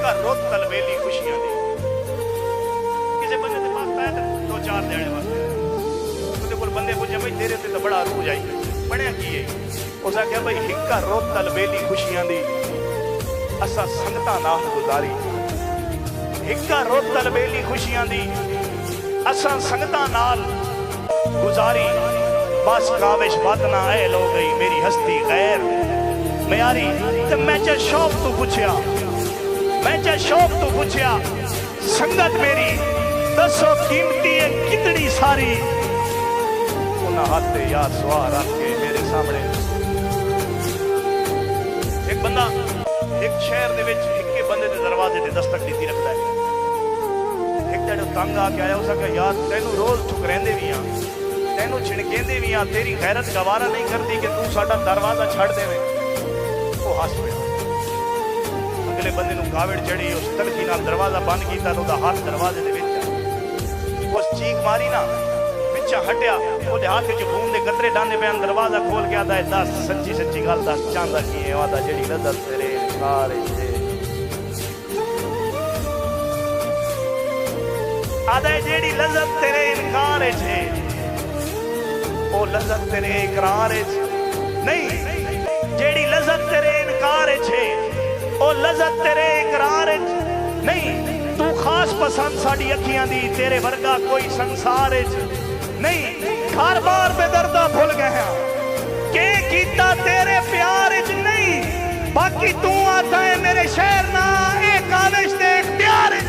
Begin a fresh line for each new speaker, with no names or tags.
हिक्का रोत तलबेली खुशियां दी किसी बंदे के पास पैर दो चार देने वास्ते ਉਹਦੇ ਕੋਲ ਬੰਦੇ ਪੁੱਛੇ ਬਈ ਤੇਰੇ ਤੇ ਤਾਂ ਬੜਾ ਰੂਜ ਆਈ ਬਣਿਆ ਕੀ ਹੈ ਉਸ ਆਖਿਆ ਬਈ ਹਿੱਕਾ ਰੋਤ ਤਲਬੇਲੀ ਖੁਸ਼ੀਆਂ ਦੀ ਅਸਾਂ ਸੰਗਤਾਂ ਨਾਲ ਗੁਜ਼ਾਰੀ ਹਿੱਕਾ ਰੋਤ ਤਲਬੇਲੀ ਖੁਸ਼ੀਆਂ ਦੀ ਅਸਾਂ ਸੰਗਤਾਂ ਨਾਲ गुजारी बस काविश बात ना ऐ लो गई मेरी हस्ती गैर म्यारी ते मैं चा शौक तू पूछया मैं चा शौक तू पूछया संगत मेरी दसो कीमती है कितनी सारी उन्हें हाथ पे याद सवार रख के मेरे सामने एक बंदा एक शहर दे विच इक्के बंदे दे दरवाजे ते दस्तक दी रखदा है एक जड़ो तंग आके आया उस आख्या यार तेनू रोज ठुकरेंदे भी हां तेनू छिड़केंदे भी हां तेरी गैरत गवारा नहीं करती कि तू साडा दरवाजा छड़ देवे वो हस पिया अगले बंदे नू गावड़ चढ़ी उस तलखी नाल दरवाजा बंद कीता तो हाथ दरवाजे दे विच उस चीख मारी ना पिछा हटिया ओदे हाथ विच खून दे कतरे डांदे पे दरवाजा खोल के आदा है दस सच्ची सच्ची गल दस चांदा की है वादा जेड़ी लज़्ज़त तेरे इनकार है आदा जेड़ी लज़्ज़त तेरे इनकार है ओ लज़्ज़त तेरे इकरार नहीं जेड़ी लज़्ज़त तेरे इनकार है ओ लज़्ज़त तेरे इकरार नहीं तू खास पसंद साडी अखियां दी तेरे वर्गा कोई संसार नहीं हर बार बेदर्दा भूल गया के कीता तेरे प्यार नहीं बाकी तू आता है मेरे शहर ना एक काविश दे इख्तियार